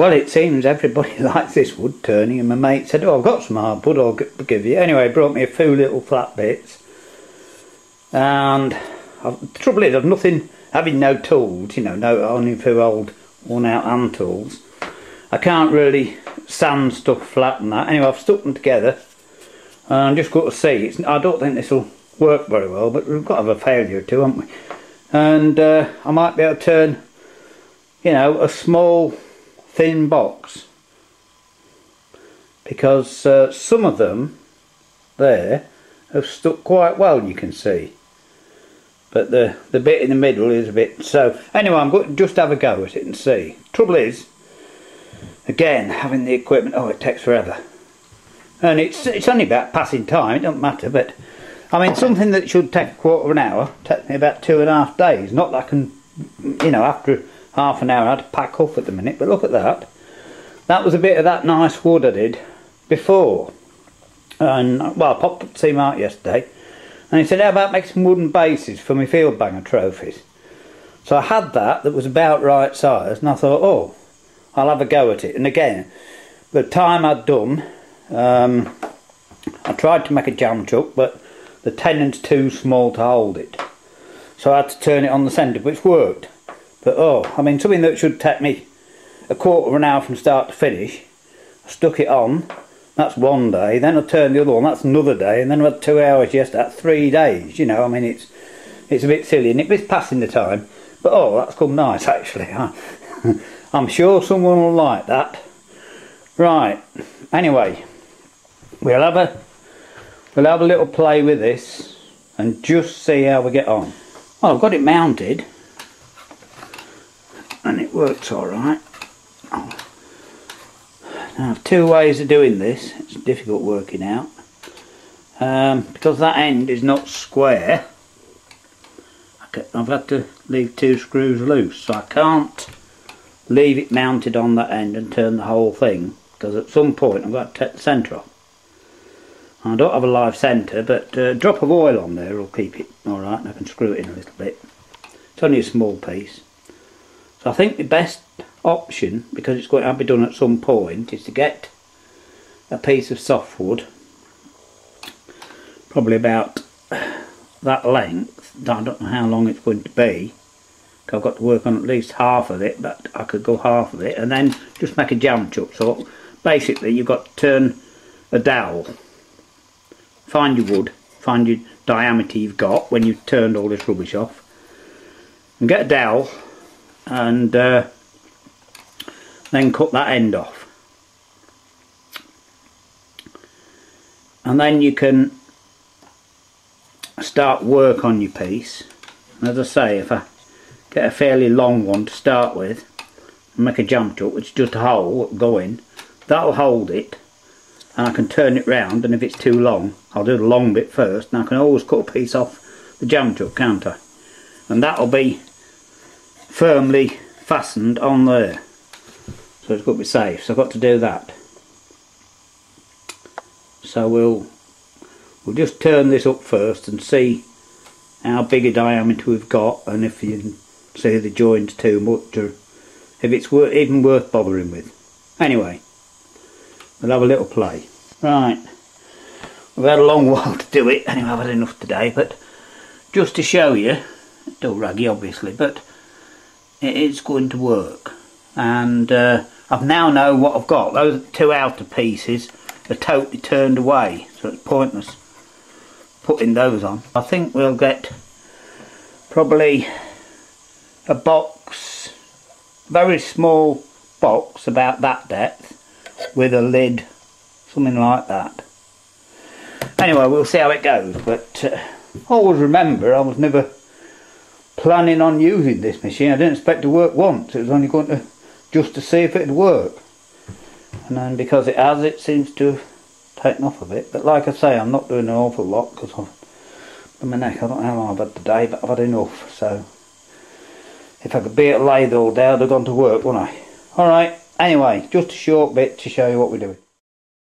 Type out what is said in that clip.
Well, it seems everybody likes this wood turning, and my mate said, oh, I've got some hardwood, I'll give you. Anyway, he brought me a few little flat bits. And the trouble is, I've nothing, having no tools, you know, only a few old worn out hand tools. I can't really sand stuff flat and that. Anyway, I've stuck them together. And I'm just got to see. I don't think this will work very well, but we've got to have a failure or two, haven't we? And I might be able to turn, you know, a small thin box, because some of them there have stuck quite well, you can see, but the bit in the middle is a bit. So anyway, I'm going to just have a go at it and see. Trouble is, again, having the equipment, oh, it takes forever, and it's only about passing time, it doesn't matter. But I mean, something that should take a quarter of an hour takes me about 2.5 days. Not that I can, you know, after half an hour I had to pack up at the minute, but look at that. That was a bit of that nice wood I did before. And well, I popped up to see Mark yesterday, and he said, how about making some wooden bases for my field banger trophies? So I had that was about right size, and I thought, oh, I'll have a go at it. And again, the time I'd done, I tried to make a jam chuck, but the tenon's too small to hold it, so I had to turn it on the centre, which worked. But oh, I mean, something that should take me a quarter of an hour from start to finish, I stuck it on, that's one day, then I turned the other one, that's another day, and then I had 2 hours yesterday, that's 3 days, you know. I mean, it's a bit silly, and it was passing the time, but oh, that's come nice actually. I'm sure someone will like that. Right, anyway, we'll have a little play with this and just see how we get on. Well, I've got it mounted, and it works alright. Now, I have two ways of doing this. It's difficult working out. Because that end is not square, I've had to leave 2 screws loose, so I can't leave it mounted on that end and turn the whole thing, because at some point I've got to take the centre off. I don't have a live centre, but a drop of oil on there will keep it alright, and I can screw it in a little bit. It's only a small piece. So I think the best option, because it's going to be done at some point, is to get a piece of softwood, probably about that length. I don't know how long it's going to be, because I've got to work on at least half of it, but I could go half of it, and then just make a jam chuck. So basically you've got to turn a dowel, find your wood, find your diameter you've got when you've turned all this rubbish off, and get a dowel, and then cut that end off, and then you can start work on your piece. And as I say, if I get a fairly long one to start with and make a jam chuck, which is just a hole going, that'll hold it, and I can turn it round, and if it's too long I'll do the long bit first, and I can always cut a piece off the jam chuck, can't I? And that'll be firmly fastened on there, so it's got to be safe. So I've got to do that. So we'll just turn this up first and see how big a diameter we've got, and if you can see the joint's too much, or if it's even worth bothering with. Anyway, we'll have a little play. Right, we've had a long while to do it. Anyway, I've had enough today, but just to show you, it's still raggy obviously, but it is going to work. And I've now know what I've got. Those 2 outer pieces are totally turned away, so it's pointless putting those on. I think we'll get probably a box, very small box about that depth, with a lid, something like that. Anyway, we'll see how it goes, but always remember, I was never planning on using this machine. I didn't expect to work once. It was only going to just to see if it would work, and then because it has, it seems to have taken off a bit. But like I say, I'm not doing an awful lot because of my neck. I don't know how long I've had today, but I've had enough. So if I could be at lathe all day, I'd have gone to work, wouldn't I? Alright, anyway, just a short bit to show you what we're doing.